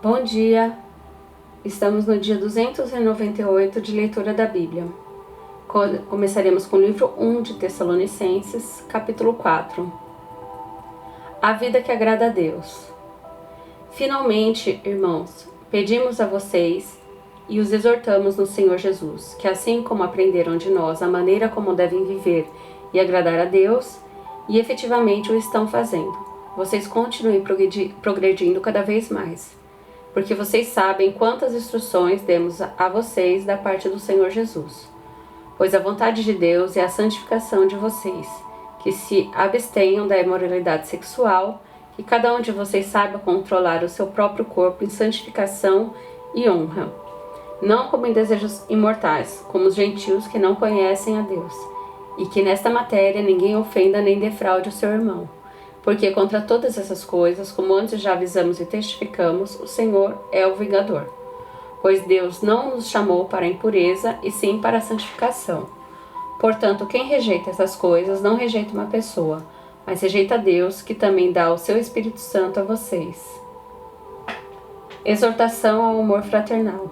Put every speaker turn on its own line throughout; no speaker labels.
Bom dia! Estamos no dia 298 de leitura da Bíblia. Começaremos com o livro 1 de Tessalonicenses, capítulo 4. A vida que agrada a Deus. Finalmente, irmãos, pedimos a vocês e os exortamos no Senhor Jesus, que assim como aprenderam de nós a maneira como devem viver e agradar a Deus, e efetivamente o estão fazendo, vocês continuem progredindo cada vez mais. Porque vocês sabem quantas instruções demos a vocês da parte do Senhor Jesus. Pois a vontade de Deus é a santificação de vocês, que se abstenham da imoralidade sexual, que cada um de vocês saiba controlar o seu próprio corpo em santificação e honra, não como em desejos imortais, como os gentios que não conhecem a Deus, e que nesta matéria ninguém ofenda nem defraude o seu irmão. Porque contra todas essas coisas, como antes já avisamos e testificamos, o Senhor é o vingador. Pois Deus não nos chamou para a impureza, e sim para a santificação. Portanto, quem rejeita essas coisas não rejeita uma pessoa, mas rejeita Deus, que também dá o seu Espírito Santo a vocês. Exortação ao amor fraternal.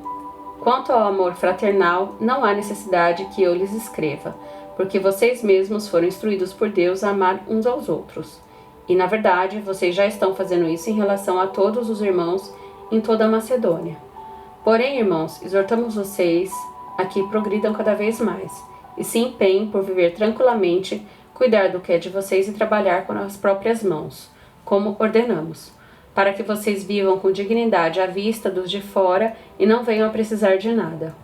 Quanto ao amor fraternal, não há necessidade que eu lhes escreva, porque vocês mesmos foram instruídos por Deus a amar uns aos outros. E, na verdade, vocês já estão fazendo isso em relação a todos os irmãos em toda a Macedônia. Porém, irmãos, exortamos vocês a que progridam cada vez mais, e se empenhem por viver tranquilamente, cuidar do que é de vocês e trabalhar com as próprias mãos, como ordenamos, para que vocês vivam com dignidade à vista dos de fora e não venham a precisar de nada.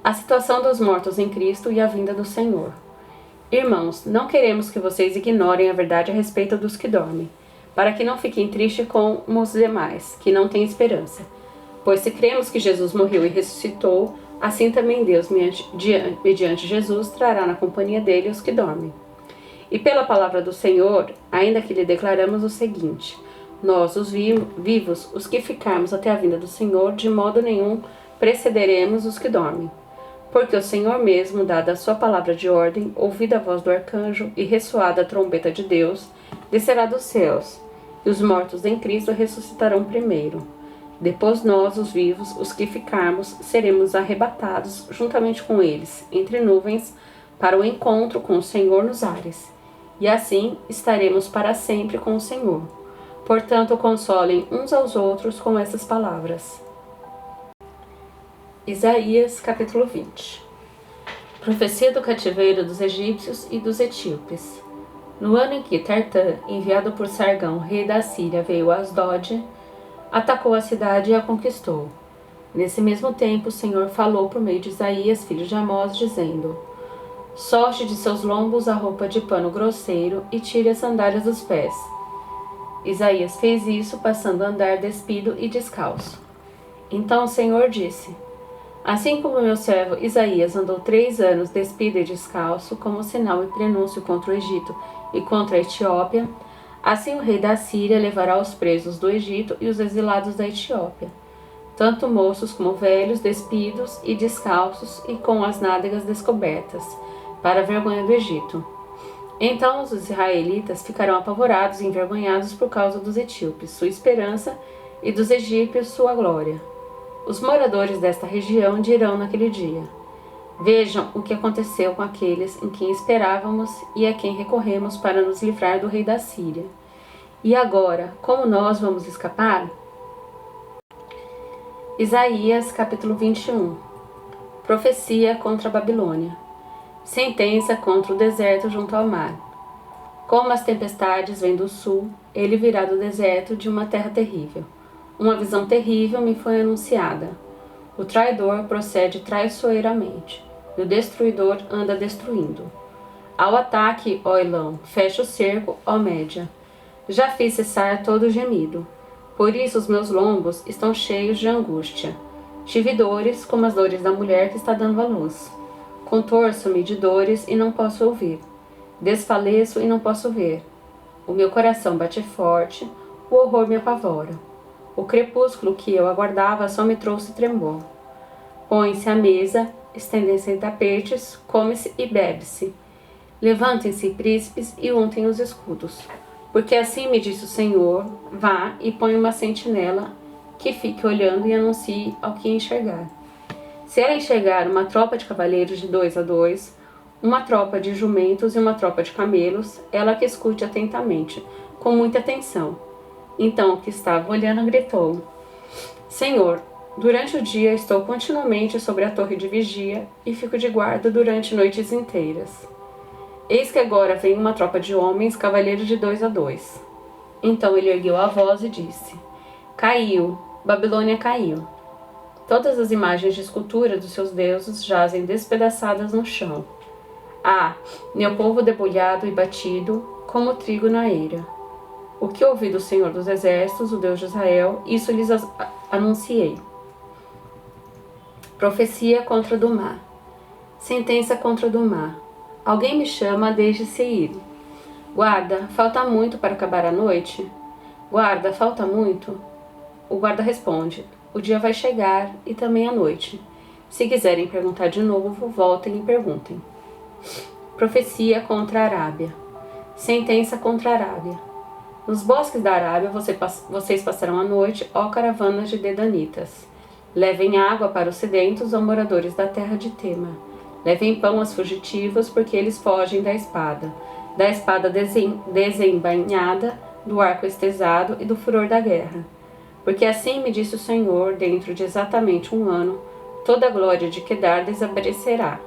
A situação dos mortos em Cristo e a vinda do Senhor. Irmãos, não queremos que vocês ignorem a verdade a respeito dos que dormem, para que não fiquem tristes como os demais, que não têm esperança. Pois se cremos que Jesus morreu e ressuscitou, assim também Deus, mediante Jesus, trará na companhia dele os que dormem. E pela palavra do Senhor, ainda que lhe declaramos o seguinte: nós, os vivos, os que ficarmos até a vinda do Senhor, de modo nenhum precederemos os que dormem. Porque o Senhor mesmo, dada a sua palavra de ordem, ouvida a voz do arcanjo e ressoada a trombeta de Deus, descerá dos céus, e os mortos em Cristo ressuscitarão primeiro. Depois nós, os vivos, os que ficarmos, seremos arrebatados juntamente com eles, entre nuvens, para o encontro com o Senhor nos ares. E assim estaremos para sempre com o Senhor. Portanto, consolem uns aos outros com essas palavras. Isaías, capítulo 20. Profecia do cativeiro dos egípcios e dos etíopes. No ano em que Tartã, enviado por Sargão, rei da Síria, veio a Asdod, atacou a cidade e a conquistou. Nesse mesmo tempo, o Senhor falou por meio de Isaías, filho de Amós, dizendo: solte de seus lombos a roupa de pano grosseiro e tire as sandálias dos pés. Isaías fez isso, passando a andar despido e descalço. Então o Senhor disse: assim como meu servo Isaías andou 3 anos despido e descalço, como sinal e prenúncio contra o Egito e contra a Etiópia, assim o rei da Síria levará os presos do Egito e os exilados da Etiópia, tanto moços como velhos, despidos e descalços e com as nádegas descobertas, para a vergonha do Egito. Então os israelitas ficarão apavorados e envergonhados por causa dos etíopes, sua esperança, e dos egípcios, sua glória. Os moradores desta região dirão naquele dia: vejam o que aconteceu com aqueles em quem esperávamos e a quem recorremos para nos livrar do rei da Síria. E agora, como nós vamos escapar? Isaías, capítulo 21. Profecia contra a Babilônia. Sentença contra o deserto junto ao mar. Como as tempestades vêm do sul, ele virá do deserto de uma terra terrível. Uma visão terrível me foi anunciada. O traidor procede traiçoeiramente, e o destruidor anda destruindo. Ao ataque, ó Elão, fecha o cerco, ó Média. Já fiz cessar todo gemido. Por isso os meus lombos estão cheios de angústia. Tive dores como as dores da mulher que está dando à luz. Contorço-me de dores e não posso ouvir. Desfaleço e não posso ver. O meu coração bate forte, o horror me apavora. O crepúsculo que eu aguardava só me trouxe tremor. Põe-se à mesa, estendem-se tapetes, come-se e bebe-se. Levantem-se príncipes e untem os escudos. Porque assim me disse o Senhor: vá e põe uma sentinela que fique olhando e anuncie ao que enxergar. Se ela enxergar uma tropa de cavaleiros de 2 a 2, uma tropa de jumentos e uma tropa de camelos, ela que escute atentamente, com muita atenção. Então o que estava olhando gritou: Senhor, durante o dia estou continuamente sobre a torre de vigia e fico de guarda durante noites inteiras. Eis que agora vem uma tropa de homens, cavaleiros de 2 a 2. Então ele ergueu a voz e disse: Caiu, Babilônia caiu. Todas as imagens de escultura dos seus deuses jazem despedaçadas no chão. Ah, meu povo debulhado e batido, como trigo na eira. O que ouvi do Senhor dos Exércitos, o Deus de Israel, isso lhes anunciei. Profecia contra Dumá. Sentença contra Dumá. Alguém me chama desde Seir. Guarda, falta muito para acabar a noite? Guarda, falta muito? O guarda responde: o dia vai chegar e também a noite. Se quiserem perguntar de novo, voltem e perguntem. Profecia contra a Arábia. Sentença contra a Arábia. Nos bosques da Arábia vocês passarão a noite, ó caravanas de dedanitas. Levem água para os sedentos, ó moradores da terra de Tema. Levem pão aos fugitivos, porque eles fogem da espada desembainhada, do arco estesado e do furor da guerra. Porque assim me disse o Senhor, dentro de exatamente 1 ano, toda a glória de Quedar desaparecerá.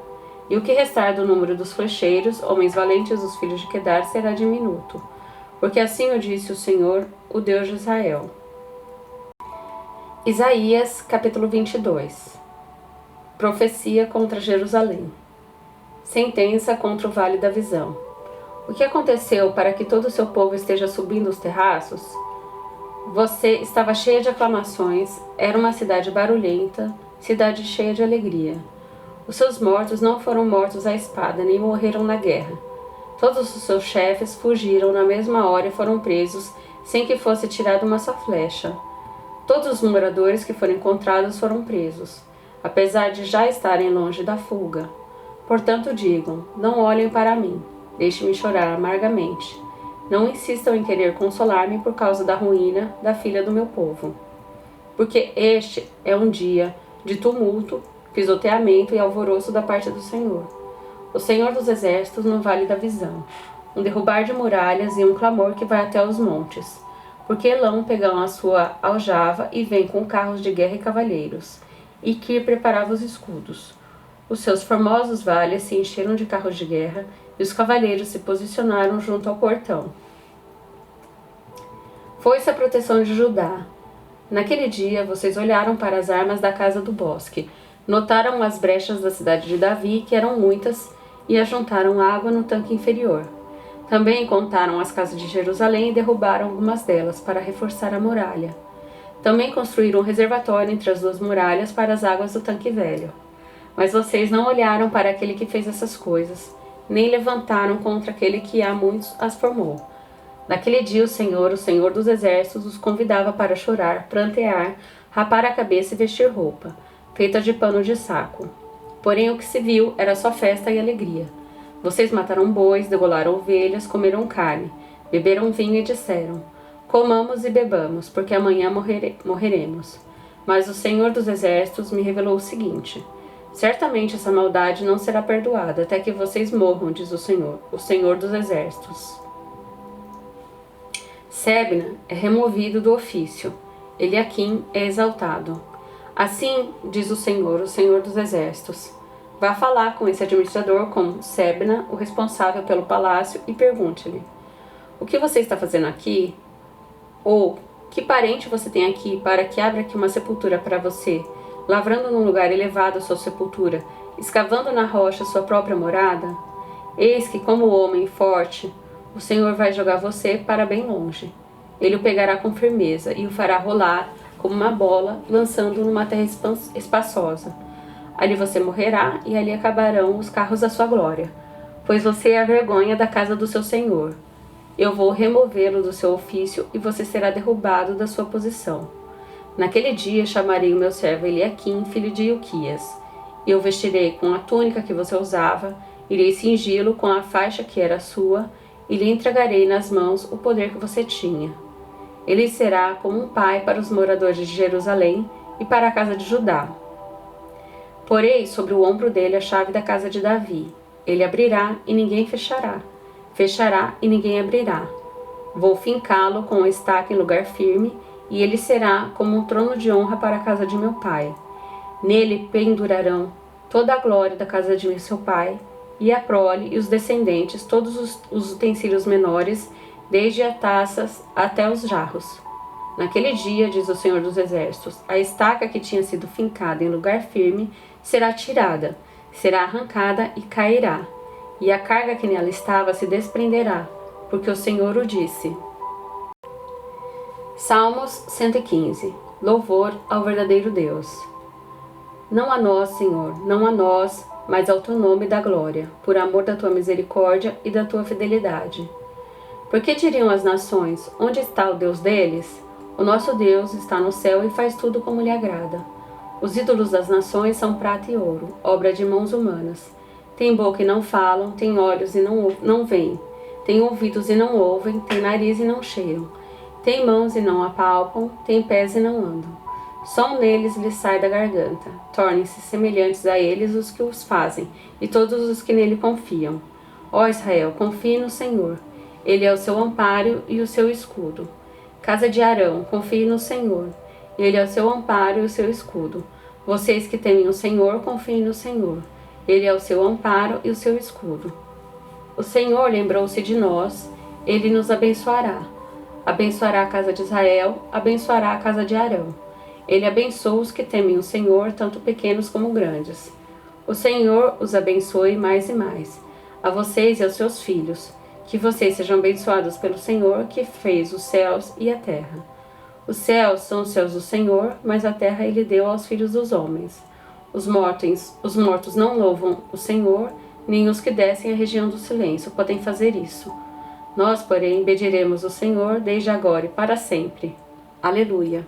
E o que restar do número dos flecheiros, homens valentes dos filhos de Quedar, será diminuto. Porque assim o disse o Senhor, o Deus de Israel. Isaías, capítulo 22. Profecia contra Jerusalém. Sentença contra o Vale da Visão. O que aconteceu para que todo o seu povo esteja subindo os terraços? Você estava cheia de aclamações, era uma cidade barulhenta, cidade cheia de alegria. Os seus mortos não foram mortos à espada, nem morreram na guerra. Todos os seus chefes fugiram na mesma hora e foram presos, sem que fosse tirada uma só flecha. Todos os moradores que foram encontrados foram presos, apesar de já estarem longe da fuga. Portanto digam, não olhem para mim, deixe-me chorar amargamente. Não insistam em querer consolar-me por causa da ruína da filha do meu povo. Porque este é um dia de tumulto, pisoteamento e alvoroço da parte do Senhor. O Senhor dos Exércitos no Vale da Visão. Um derrubar de muralhas e um clamor que vai até os montes. Porque Elão pegou a sua aljava e vem com carros de guerra e cavalheiros. E Kir preparava os escudos. Os seus formosos vales se encheram de carros de guerra e os cavaleiros se posicionaram junto ao portão. Foi-se a proteção de Judá. Naquele dia, vocês olharam para as armas da casa do bosque, notaram as brechas da cidade de Davi, que eram muitas, e ajuntaram água no tanque inferior. Também contaram as casas de Jerusalém e derrubaram algumas delas para reforçar a muralha. Também construíram um reservatório entre as 2 muralhas para as águas do tanque velho. Mas vocês não olharam para aquele que fez essas coisas, nem levantaram contra aquele que a muitos as formou. Naquele dia o Senhor dos Exércitos, os convidava para chorar, prantear, rapar a cabeça e vestir roupa, feita de pano de saco. Porém o que se viu era só festa e alegria. Vocês mataram bois, degolaram ovelhas, comeram carne, beberam vinho e disseram: comamos e bebamos, porque amanhã morreremos. Mas o Senhor dos Exércitos me revelou o seguinte: certamente essa maldade não será perdoada, até que vocês morram, diz o Senhor dos Exércitos. Sebna é removido do ofício, Eliaquim é exaltado. Assim diz o Senhor dos Exércitos: vá falar com esse administrador, com Sebna, o responsável pelo palácio, e pergunte-lhe: o que você está fazendo aqui? Ou que parente você tem aqui para que abra aqui uma sepultura para você, lavrando num lugar elevado a sua sepultura, escavando na rocha sua própria morada? Eis que, como homem forte, o Senhor vai jogar você para bem longe. Ele o pegará com firmeza e o fará rolar como uma bola, lançando numa terra espaçosa. Ali você morrerá e ali acabarão os carros da sua glória, pois você é a vergonha da casa do seu Senhor. Eu vou removê-lo do seu ofício e você será derrubado da sua posição. Naquele dia chamarei o meu servo Eliaquim, filho de Ilquias. Eu vestirei com a túnica que você usava, irei cingi-lo com a faixa que era sua, e lhe entregarei nas mãos o poder que você tinha. Ele será como um pai para os moradores de Jerusalém e para a casa de Judá. Porei sobre o ombro dele a chave da casa de Davi. Ele abrirá e ninguém fechará. Fechará e ninguém abrirá. Vou fincá-lo com a estaca em lugar firme, e ele será como um trono de honra para a casa de meu pai. Nele pendurarão toda a glória da casa de seu pai, e a prole e os descendentes, todos os utensílios menores, desde as taças até os jarros. Naquele dia, diz o Senhor dos Exércitos, a estaca que tinha sido fincada em lugar firme será tirada, será arrancada e cairá, e a carga que nela estava se desprenderá, porque o Senhor o disse. Salmos 115. Louvor ao verdadeiro Deus. Não a nós, Senhor, não a nós, mas ao teu nome dá glória, por amor da tua misericórdia e da tua fidelidade. Porque diriam as nações, onde está o Deus deles? O nosso Deus está no céu e faz tudo como lhe agrada. Os ídolos das nações são prata e ouro, obra de mãos humanas. Têm boca e não falam, têm olhos e não veem, têm ouvidos e não ouvem, têm nariz e não cheiram, têm mãos e não apalpam, têm pés e não andam. Som neles lhes sai da garganta. Tornem-se semelhantes a eles os que os fazem, e todos os que nele confiam. Ó Israel, confie no Senhor. Ele é o seu amparo e o seu escudo. Casa de Arão, confie no Senhor. Ele é o seu amparo e o seu escudo. Vocês que temem o Senhor, confiem no Senhor. Ele é o seu amparo e o seu escudo. O Senhor lembrou-se de nós, ele nos abençoará. Abençoará a casa de Israel, abençoará a casa de Arão. Ele abençoa os que temem o Senhor, tanto pequenos como grandes. O Senhor os abençoe mais e mais, a vocês e aos seus filhos. Que vocês sejam abençoados pelo Senhor, que fez os céus e a terra. Os céus são os céus do Senhor, mas a terra ele deu aos filhos dos homens. Os mortos não louvam o Senhor, nem os que descem à região do silêncio podem fazer isso. Nós, porém, bendiremos o Senhor desde agora e para sempre. Aleluia.